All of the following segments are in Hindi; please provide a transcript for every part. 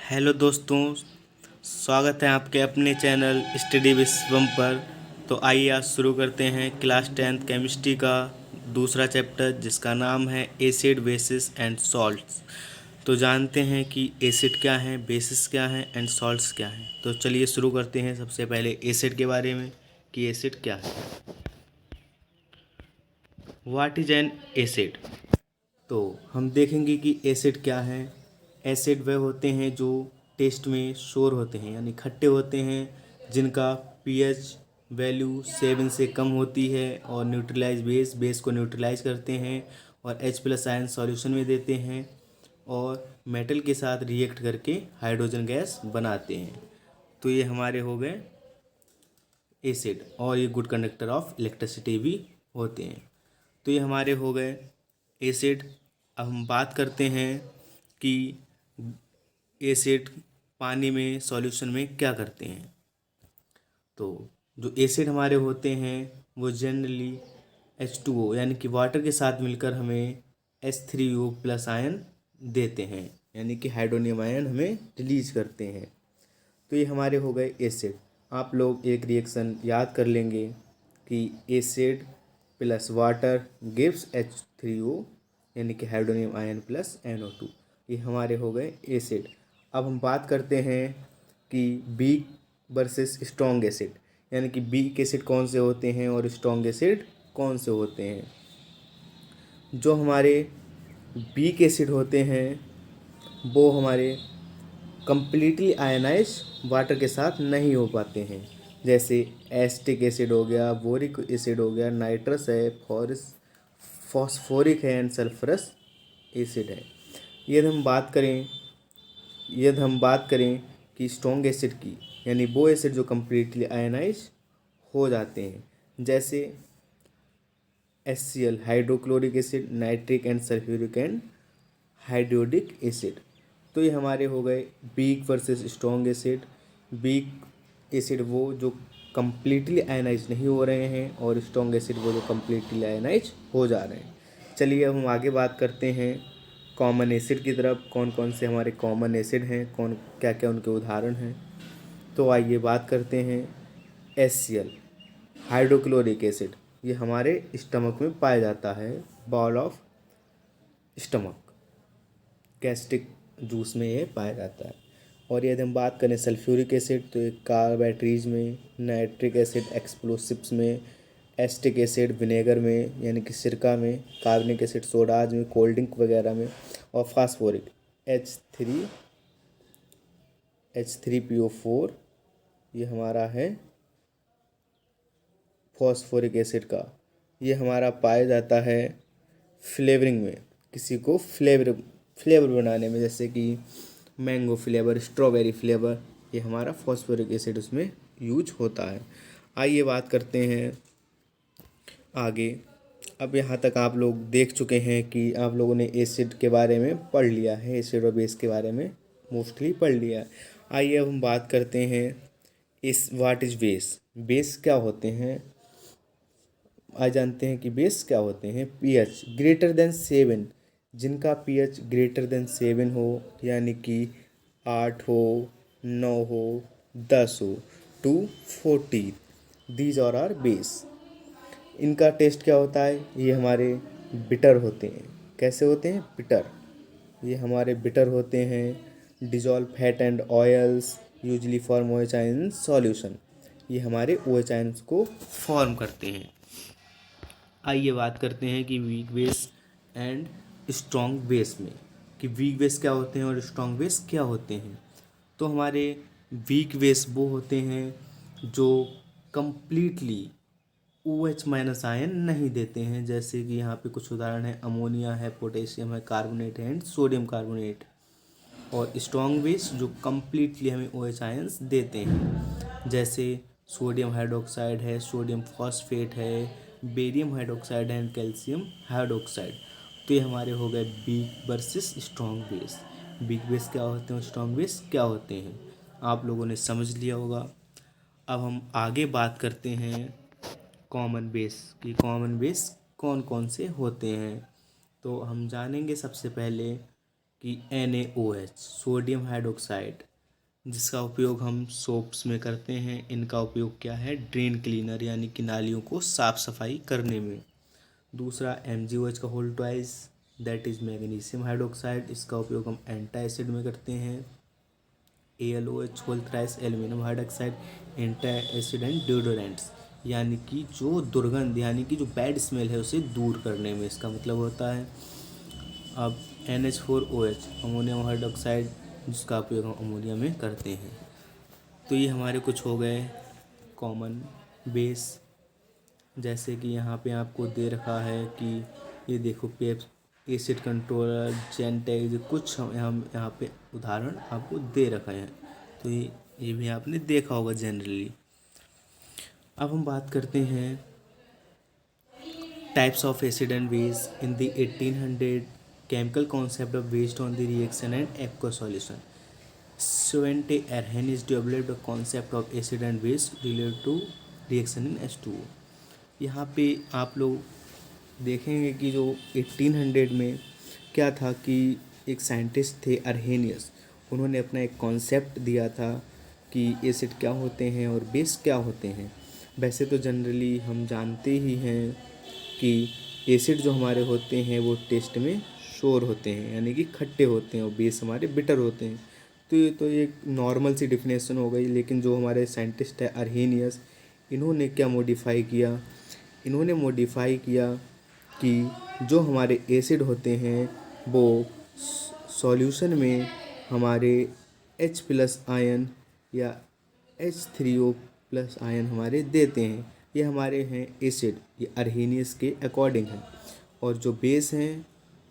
हेलो दोस्तों, स्वागत है आपके अपने चैनल स्टडी विश्वम पर। तो आइए आज शुरू करते हैं क्लास 10th केमिस्ट्री का दूसरा चैप्टर, जिसका नाम है एसिड बेसिस एंड सॉल्ट्स। तो जानते हैं कि एसिड क्या है, बेसिस क्या है एंड सॉल्ट्स क्या है। तो चलिए शुरू करते हैं सबसे पहले एसिड के बारे में कि एसिड क्या है। What is an acid. तो हम देखेंगे कि एसिड क्या है। एसिड वह होते हैं जो टेस्ट में शोर होते हैं, यानी खट्टे होते हैं, जिनका पीएच वैल्यू 7 से कम होती है और न्यूट्रलाइज बेस को न्यूट्रलाइज करते हैं और H+ आयन सॉल्यूशन में देते हैं और मेटल के साथ रिएक्ट करके हाइड्रोजन गैस बनाते हैं। तो ये हमारे हो गए एसिड, और ये गुड कंडक्टर ऑफ इलेक्ट्रिसिटी भी होते हैं। तो ये हमारे हो गए एसिड। अब हम बात करते हैं कि एसिड पानी में सॉल्यूशन में क्या करते हैं। तो जो एसिड हमारे होते हैं वो जनरली H2O यानी कि वाटर के साथ मिलकर हमें H3O+ आयन देते हैं, यानी कि हाइड्रोनियम आयन हमें रिलीज करते हैं। तो ये हमारे हो गए एसिड। आप लोग एक रिएक्शन याद कर लेंगे कि acid plus water gives H3O यानी कि हाइड्रोनियम आयन प्लस NO2। ये हमारे हो गए एसिड। अब हम बात करते हैं कि वीक वर्सेस स्ट्रॉन्ग एसिड, यानी कि वीक एसिड कौन से होते हैं और स्ट्रॉन्ग एसिड कौन से होते हैं। जो हमारे वीक एसिड होते हैं वो हमारे कंप्लीटली आयनाइज वाटर के साथ नहीं हो पाते हैं, जैसे एसिटिक एसिड हो गया, बोरिक एसिड हो गया, नाइट्रस है, फॉस्फोरिक है एंड सल्फरस एसिड है। यदि हम बात करें कि स्ट्रॉन्ग एसिड की, यानी वो एसिड जो कंप्लीटली आयनाइज हो जाते हैं, जैसे HCl hydrochloric acid, nitric and sulphuric and hydroiodic acid. तो ये हमारे हो गए weak versus strong acid. Weak acid वो जो कंप्लीटली आयनाइज नहीं हो रहे हैं और स्ट्रॉन्ग एसिड वो जो कंप्लीटली आयनाइज हो जा रहे हैं। चलिए अब हम आगे बात करते हैं कॉमन एसिड की तरफ। कौन कौन से हमारे कॉमन एसिड हैं, कौन क्या क्या उनके उदाहरण हैं। तो आइए बात करते हैं HCl हाइड्रोक्लोरिक एसिड। ये हमारे स्टमक में पाया जाता है, ball of stomach, gastric juice में ये पाया जाता है। और यदि हम बात करें सल्फ्यूरिक एसिड, तो ये कार बैटरीज में, नाइट्रिक एसिड एक्सप्लोसिव्स में, एसिटिक एसिड विनेगर में यानी कि सिरका में, कार्बनिक एसिड सोडाज में, कोल्ड ड्रिंक वगैरह में, और फास्फोरिक H3PO4 ये हमारा है फॉस्फोरिक एसिड का। ये हमारा पाया जाता है फ्लेवरिंग में, किसी को फ्लेवर बनाने में, जैसे कि मैंगो फ्लेवर, स्ट्रॉबेरी फ्लेवर, ये हमारा फॉस्फोरिक एसिड उसमें यूज होता है। आइए बात करते हैं आगे। अब यहाँ तक आप लोग देख चुके हैं कि आप लोगों ने एसिड के बारे में पढ़ लिया है, एसिड और बेस के बारे में मोस्टली पढ़ लिया है। आइए अब हम बात करते हैं इस व्हाट इज बेस। बेस क्या होते हैं आज जानते हैं कि बेस क्या होते हैं। पीएच ग्रेटर देन 7, जिनका पीएच ग्रेटर देन 7 हो, यानी कि 8 हो, 9 हो, 10 हो, टू 14, दीज आर बेस। इनका टेस्ट क्या होता है, ये हमारे बिटर होते हैं। कैसे होते हैं, बिटर। ये हमारे बिटर होते हैं। Dissolve fat and oils usually form OH ion solution. ये हमारे OH आयन्स को फॉर्म करते हैं। आइए बात करते हैं कि weak base and strong base में, कि वीक बेस क्या होते हैं और स्ट्रॉन्ग बेस क्या होते हैं। तो हमारे वीक बेस वो होते हैं जो कंप्लीटली OH- आयन नहीं देते हैं, जैसे कि यहाँ पे कुछ उदाहरण है, अमोनिया है, पोटेशियम है, कार्बोनेट है एंड सोडियम कार्बोनेट। और स्ट्रॉन्ग बेस जो कंप्लीटली हमें OH आयन्स देते हैं, जैसे सोडियम हाइड्रोक्साइड है, सोडियम फॉस्फेट है, barium hydroxide and calcium hydroxide. तो ये हमारे हो गए weak versus strong base. Weak base क्या होते हैं, स्ट्रॉन्ग बेस क्या होते हैं, आप लोगों ने समझ लिया होगा। अब हम आगे बात करते हैं कॉमन बेस की। कॉमन बेस कौन कौन से होते हैं। तो हम जानेंगे सबसे पहले कि NaOH सोडियम हाइड्रोक्साइड, जिसका उपयोग हम सोप्स में करते हैं। इनका उपयोग क्या है? ड्रेन क्लीनर यानी कि नालियों को साफ सफाई करने में। दूसरा MgOH का whole twice, that is magnesium hydroxide, इसका उपयोग हम एंटासिड में करते हैं। AlOH whole thrice aluminium hydroxide, antacid and deodorants, यानी कि जो दुर्गंध यानी कि जो बैड स्मेल है उसे दूर करने में इसका मतलब होता है। अब NH4OH अमोनियम हाइड्रोक्साइड, जिसका उपयोग हम अमोनिया में करते हैं। तो ये हमारे कुछ हो गए कॉमन बेस। जैसे कि यहाँ पे आपको दे रखा है कि ये देखो पेप्स, एसिड कंट्रोलर, जेनटेक, कुछ हम यहाँ पे उदाहरण आपको दे रखे हैं। तो ये भी आपने देखा होगा जनरली। अब हम बात करते हैं types of acid and base in the 1800 chemical concept of based on the reaction and aqua solution. Svante Arrhenius developed a concept of acid and base related to reaction in H2O। यहाँ पे आप लोग देखेंगे कि जो 1800 में क्या था कि एक साइंटिस्ट थे अरहेनियस, उन्होंने अपना एक कॉन्सेप्ट दिया था कि एसिड क्या होते हैं और बेस क्या होते हैं। वैसे तो जनरली हम जानते ही हैं कि एसिड जो हमारे होते हैं वो टेस्ट में शोर होते हैं यानी कि खट्टे होते हैं, और बेस हमारे बिटर होते हैं। तो ये तो एक नॉर्मल सी डिफिनेशन हो गई। लेकिन जो हमारे साइंटिस्ट है अरहेनियस, इन्होंने क्या मॉडिफाई किया? इन्होंने मॉडिफाई किया कि जो हमारे एसिड होते हैं वो सॉल्यूशन में हमारे H+ आयन या H3O+ आयन हमारे देते हैं। ये हमारे हैं एसिड, ये अरहेनियस के अकॉर्डिंग है। और जो बेस हैं,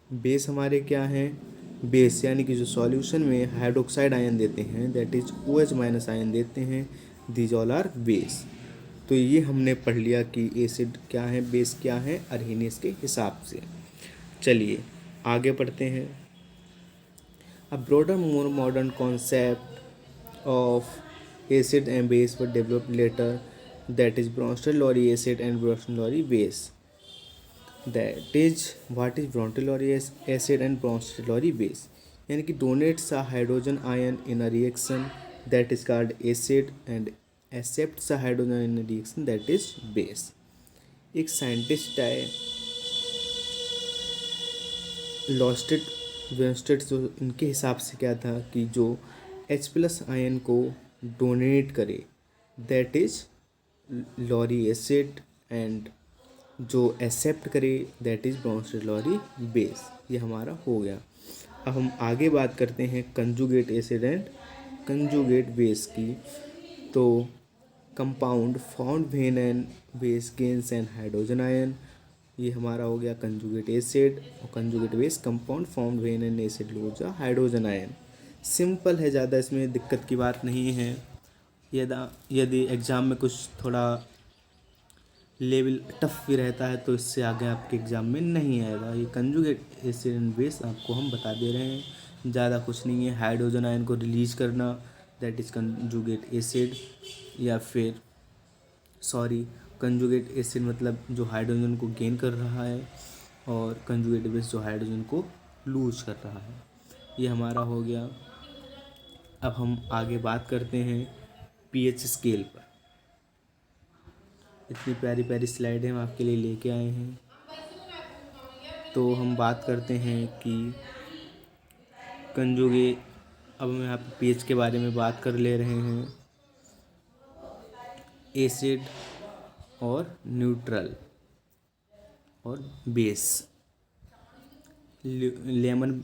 बेस हमारे क्या हैं? बेस यानी कि जो सॉल्यूशन में हाइड्रोक्साइड आयन देते हैं, दैट इज OH- आयन देते हैं, दीज ऑल आर बेस। तो ये हमने पढ़ लिया कि एसिड क्या है, बेस क्या है अरहेनियस के हिसाब से। चलिए आगे पढ़ते हैं। A broader more modern concept of acid and base were developed later, that is Bronsted Lowry acid and Bronsted Lowry base. That is what is Bronsted Lowry acid and Bronsted Lowry base, यानी कि donates a hydrogen ion in a reaction that is called acid and accepts a hydrogen in a reaction that is base. एक साइंटिस्ट है लॉस्टेड वेस्टेड, जो इनके हिसाब से क्या था कि जो H+ आयन को डोनेट करे that is Lowry acid, and जो एक्सेप्ट करे दैट इज ब्रोंस्टर-लॉरी बेस। ये हमारा हो गया। अब हम आगे बात करते हैं conjugate acid and conjugate base की। तो compound found when an base gains an hydrogen ion, ये हमारा हो गया कंजुगेट एसिड। और conjugate base compound found when an acid lose a hydrogen ion. Simple है, ज़्यादा इसमें दिक्कत की बात नहीं है। यदि एग्ज़ाम में कुछ थोड़ा लेवल टफ भी रहता है तो इससे आगे आपके एग्ज़ाम में नहीं आएगा। ये कंजुगेट एसिड एंड बेस आपको हम बता दे रहे हैं, ज़्यादा कुछ नहीं है। हाइड्रोजन आयन को रिलीज़ करना दैट इज़ कंजुगेट एसिड, या फिर कंजुगेट एसिड मतलब जो हाइड्रोजन को गेन कर रहा है, और कंजुगेट बेस जो हाइड्रोजन को लूज कर रहा है। ये हमारा हो गया। अब हम आगे बात करते हैं pH स्केल पर। इतनी प्यारी प्यारी स्लाइडें हम आपके लिए लेके आए हैं। तो हम बात करते हैं कि कंजुगेट, अब हम यहाँ पे pH के बारे में बात कर ले रहे हैं। एसिड और न्यूट्रल और बेस। लेमन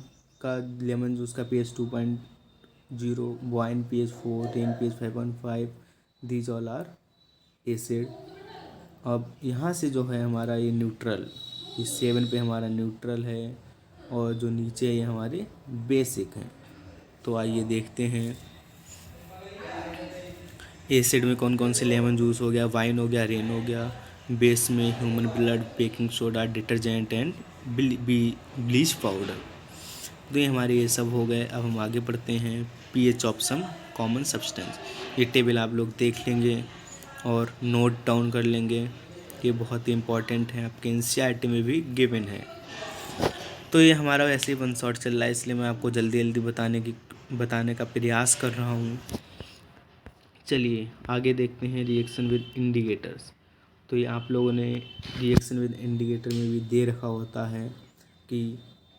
जूस का pH 2.0, wine pH 4, rain pH 5.5, these all are acid. अब यहाँ से जो है हमारा ये न्यूट्रल, ये 7 पे हमारा न्यूट्रल है, और जो नीचे ये हमारे बेसिक हैं। तो आइए देखते हैं एसिड में कौन कौन से, लेमन जूस हो गया, वाइन हो गया, रेन हो गया। बेस में human blood, baking soda, detergent and bleach powder. तो ये हमारे ये सब हो गए। अब हम आगे बढ़ते हैं pH of some common substance. ये टेबल आप लोग देख लेंगे और नोट डाउन कर लेंगे, ये बहुत ही इम्पॉर्टेंट है, आपके NCERT में भी गिवन है। तो ये हमारा वैसे ही वन शॉट चल रहा है, इसलिए मैं आपको जल्दी जल्दी बताने का प्रयास कर रहा हूँ। चलिए आगे देखते हैं रिएक्शन विद इंडिकेटर्स। तो ये आप लोगों ने रिएक्शन विद इंडिकेटर में भी दे रखा होता है कि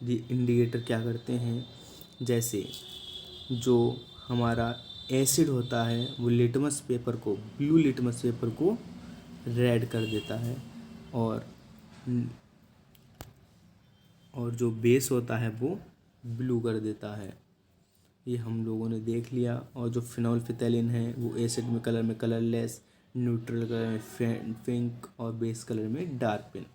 इंडिकेटर क्या करते हैं। जैसे जो हमारा एसिड होता है वो लिटमस पेपर को, ब्लू लिटमस पेपर को रेड कर देता है, और जो बेस होता है वो ब्लू कर देता है। ये हम लोगों ने देख लिया। और जो फिनोल्फिथैलिन है वो एसिड में कलरलेस, न्यूट्रल कलर में पिंक और बेस कलर में डार्क पिंक।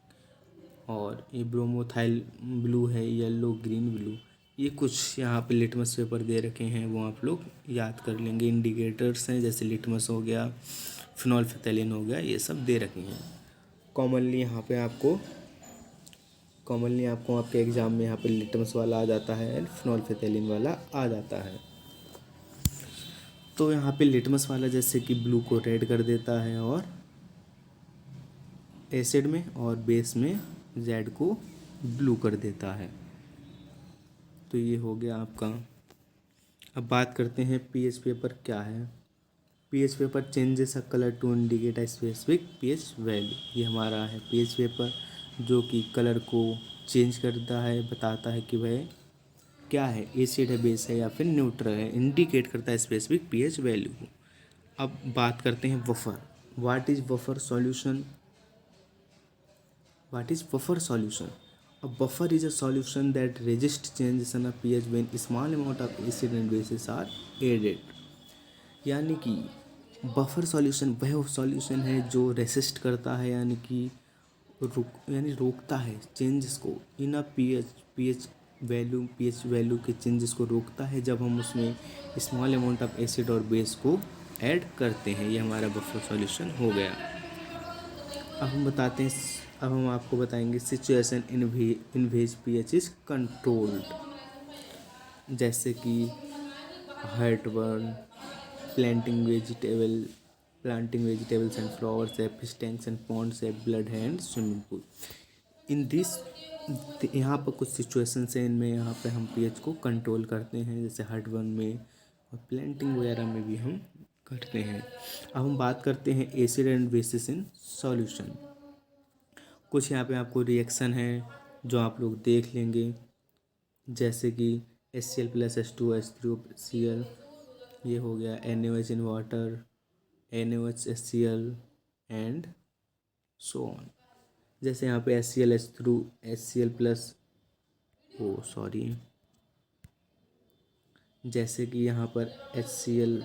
और ये ब्रोमोथाइल ब्लू है, येलो, ग्रीन, ब्लू। ये कुछ यहाँ पे लिटमस पेपर दे रखे हैं, वो आप लोग याद कर लेंगे। इंडिकेटर्स हैं जैसे लिटमस हो गया, फिनोल्फिथैलिन हो गया, ये सब दे रखे हैं। कॉमनली आपको आपके एग्ज़ाम में यहाँ पे लिटमस वाला आ जाता है एंड फिनोल्फिथैलिन वाला आ जाता है। तो यहाँ पे लिटमस वाला जैसे कि ब्लू को रेड कर देता है और एसिड में, और बेस में जेड को ब्लू कर देता है। तो ये हो गया आपका। अब बात करते हैं पीएच पेपर क्या है। PH paper changes a colour to indicate a specific pH value. ये हमारा है पीएच पेपर, जो कि कलर को चेंज करता है, बताता है कि वह क्या है, एसिड है, बेस है या फिर न्यूट्रल है, इंडिकेट करता है स्पेसिफिक पीएच वैल्यू को। अब बात करते हैं buffer. What is buffer solution? What is buffer solution? A buffer is a solution that resists changes in a pH when small amount of acid and bases are added. यानी कि बफर सॉल्यूशन वह सॉल्यूशन है जो रेसिस्ट करता है, यानी रोकता है चेंजेस को इन अ पीएच वैल्यू के चेंजेस को रोकता है जब हम उसमें स्मॉल अमाउंट ऑफ एसिड और बेस को ऐड करते हैं। ये हमारा बफर सॉल्यूशन हो गया। अब हम आपको बताएंगे situation in which pH is controlled. जैसे कि heartburn, planting vegetables and flowers है, फिश टैंक्स एंड पॉन्ड्स है, ब्लड है and swimming pool. In this यहाँ पर कुछ सिचुएशंस हैं, इनमें यहाँ पे हम पीएच को कंट्रोल करते हैं, जैसे हार्टबर्न में और प्लांटिंग वगैरह में भी हम करते हैं। अब हम बात करते हैं acid and bases in solution. कुछ यहाँ पे आपको रिएक्शन है जो आप लोग देख लेंगे, जैसे कि HCl + H2H3Cl, ये हो गया NaOH in water, NaOH HCl and so on. जैसे यहाँ पे जैसे कि यहाँ पर HCl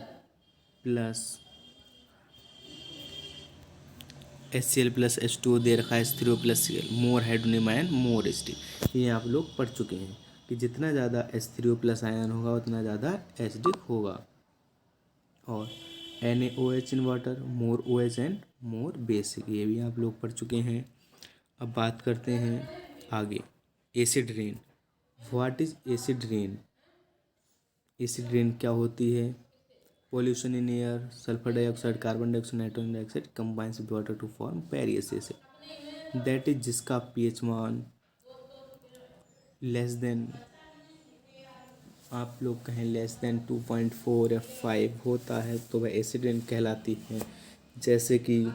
+ H2O दे रखा है, H3O+Cl, मोर हाइड्रोनियम आयन मोर एसिडिक। ये आप लोग पढ़ चुके हैं कि जितना ज़्यादा H3O+ आयन होगा उतना ज़्यादा एसिडिक होगा। और NaOH in water, more OH and more basic, ये भी आप लोग पढ़ चुके हैं। अब बात करते हैं आगे acid rain. What is acid rain? Acid rain क्या होती है? Pollution in air, sulphur dioxide, carbon dioxide, nitrogen dioxide combines with water to form पेरियस एसिड। दैट इज जिसका पीएच मान लेस देन, आप लोग कहें लेस देन 2.4 या 5 होता है तो वह एसिड रेन कहलाती है। जैसे कि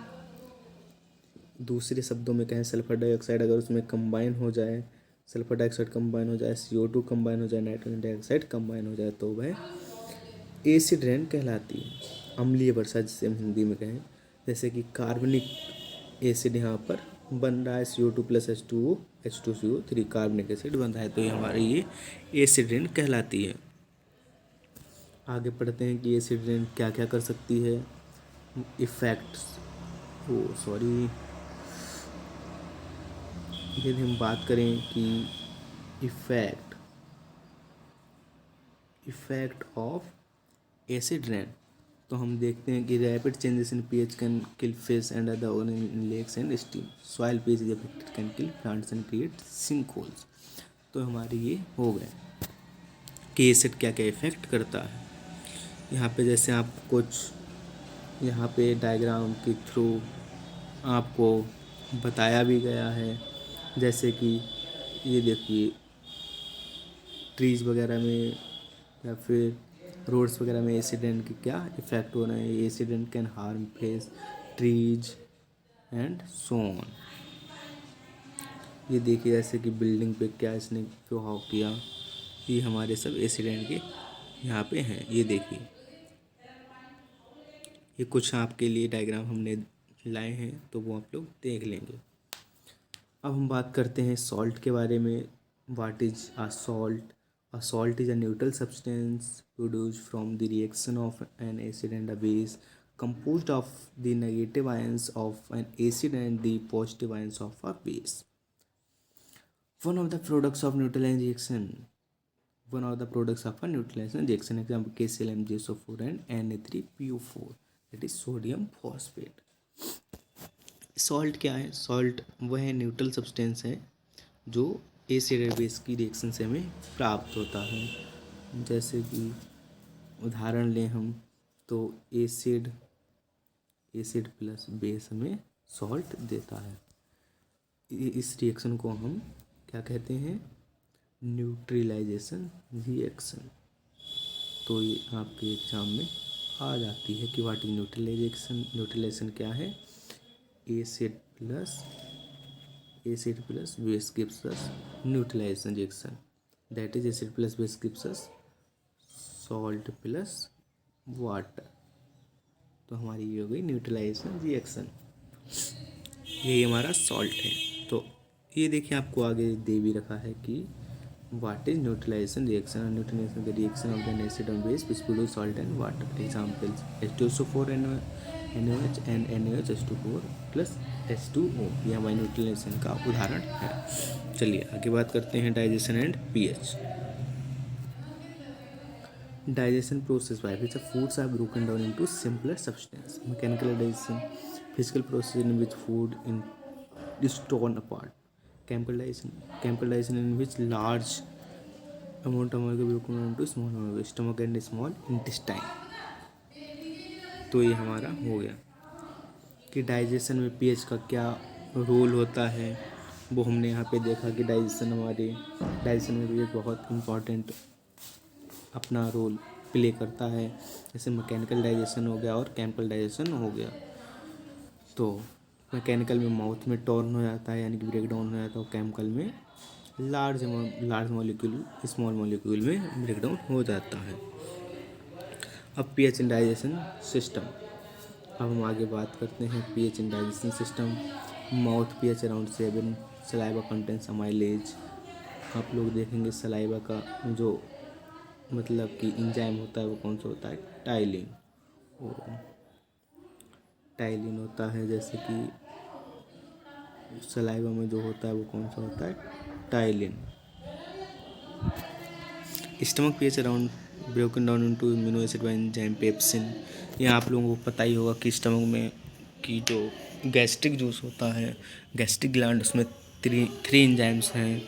दूसरे शब्दों में कहें, सल्फर डाइऑक्साइड अगर उसमें कंबाइन हो जाए, सल्फर डाइऑक्साइड कंबाइन हो जाए, CO2 कंबाइन हो जाए, नाइट्रोजन डाइऑक्साइड कंबाइन हो जाए, तो वह एसिड रेन कहलाती है। अम्लीय वर्षा जिसे हम हिंदी में कहें। जैसे कि कार्बनिक एसिड यहाँ पर बन रहा है, CO2 + H2O, H2CO3 कार्बनिक एसिड बन रहा है, तो ये हमारी ये एसिड रेन कहलाती है। आगे पढ़ते हैं कि एसिड रेन क्या क्या कर सकती है। इफ़ेक्ट्स, यदि हम बात करें कि इफेक्ट ऑफ एसिड रेन, तो हम देखते हैं कि rapid changes in pH can kill fish and other organism in lakes and stream. Soil pH is affected can kill plants and create sink holes. तो हमारी ये हो गए कि एसिड क्या क्या इफेक्ट करता है। यहाँ पे जैसे आप कुछ यहाँ पे डायग्राम के थ्रू आपको बताया भी गया है, जैसे कि ये देखिए ट्रीज वगैरह में या फिर रोड्स वगैरह में एसिडेंट के क्या इफेक्ट हो रहे हैं। Assistant can harm face trees and so on. ये देखिए जैसे कि बिल्डिंग पे क्या इसने प्रभाव किया, ये हमारे सब एसिडेंट के यहाँ पे हैं। ये देखिए, ये कुछ आपके लिए डायग्राम हमने लाए हैं तो वो आप लोग देख लेंगे। अब हम बात करते हैं सॉल्ट के बारे में। What is a salt? A salt is a neutral substance produced from the reaction of an acid and a base composed of the negative ions of an acid and the positive ions of a base. One of the products of neutralization reaction. One of the products of a neutralization reaction, example KCl MgSO4 and Na3PO4, that is sodium phosphate. Salt क्या है? सॉल्ट वह न्यूट्रल सब्सटेंस है जो एसिड और बेस की रिएक्शन से हमें प्राप्त होता है। जैसे कि उदाहरण लें हम तो एसिड प्लस बेस हमें सॉल्ट देता है। इस रिएक्शन को हम क्या कहते हैं? Neutralisation reaction. तो ये आपके एग्जाम में आ जाती है कि व्हाट इज न्यूट्रलाइजेशन। न्यूट्रलाइजेशन क्या है? Acid plus base gives us neutralisation reaction, that is acid plus base gives us salt plus water. तो हमारी ये हो गई न्यूट्रलाइजेशन रिएक्शन। यही हमारा सॉल्ट है। तो ये देखिए आपको आगे दे भी रखा है कि what is neutralisation reaction. Neutralisation the reaction of an acid on base which produce salt and water. Examples H2SO4 NaOH and NaOH plus H2O। ये हमारे न्यूट्रलाइजेशन का उदाहरण है। चलिए आगे बात करते हैं digestion and pH. Digestion process by which the foods are broken down into simpler substance. Mechanical digestion, physical process in which food is torn apart. Chemical digestion in which large amount of molecule broken down into small molecule, stomach and small intestine. तो ये हमारा हो गया कि डाइजेशन में पीएच का क्या रोल होता है, वो हमने यहाँ पे देखा कि डाइजेशन में पीएच बहुत इम्पॉर्टेंट अपना रोल प्ले करता है। जैसे मैकेनिकल डाइजेशन हो गया और केमिकल डाइजेशन हो गया। तो मैकेनिकल में माउथ में टॉर्न हो जाता है यानी कि ब्रेक डाउन हो जाता है, और केमिकल में लार्ज मॉलिक्यूल स्मॉल मॉलिक्यूल में ब्रेक डाउन हो जाता है। अब पीएच इन डाइजेशन सिस्टम। अब हम आगे बात करते हैं pH in digestion system. Mouth pH around 7, saliva contents amylase. आप लोग देखेंगे सलाइवा का जो मतलब कि इंजाइम होता है वो कौन सा होता है? टाइलिन। टाइलिन होता है, जैसे कि सलाइवा में जो होता है वो कौन सा होता है? Ptyalin. Stomach pH around broken down into amino acid by enzyme pepsin. ये आप लोगों को पता ही होगा कि स्टमक में की जो गैस्ट्रिक जूस होता है, गैस्ट्रिक ग्लैंड, उसमें थ्री एंजाइम्स हैं।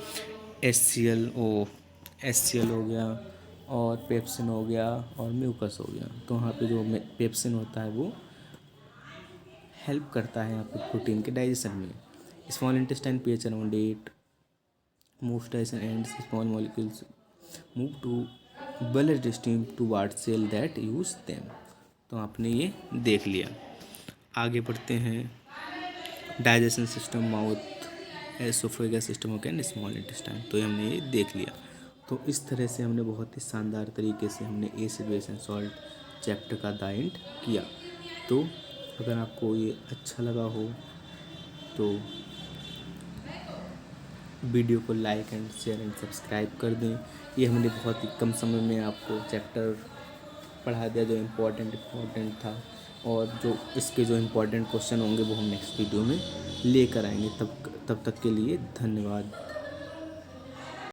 एससीएल हो गया और पेप्सिन हो गया और म्यूकस हो गया। तो वहाँ पे जो पेप्सिन होता है वो हेल्प करता है यहाँ पे प्रोटीन के डाइजेशन में। Small intestine pH around 8, most digestion ends small molecules move to blood stream toward cell that use them. तो आपने ये देख लिया। आगे बढ़ते हैं digestion system, mouth, oesophagus, stomach and small intestine. तो हमने ये देख लिया। तो इस तरह से हमने बहुत ही शानदार तरीके से हमने acid base and salt chapter का द एंड किया। तो अगर आपको ये अच्छा लगा हो तो वीडियो को like and share and subscribe कर दें। ये हमने बहुत ही कम समय में आपको चैप्टर पढ़ा दिया जो इम्पोर्टेंट था, और जो इसके जो इम्पोर्टेंट क्वेश्चन होंगे वो हम नेक्स्ट वीडियो में लेकर आएंगे। तब तक के लिए धन्यवाद।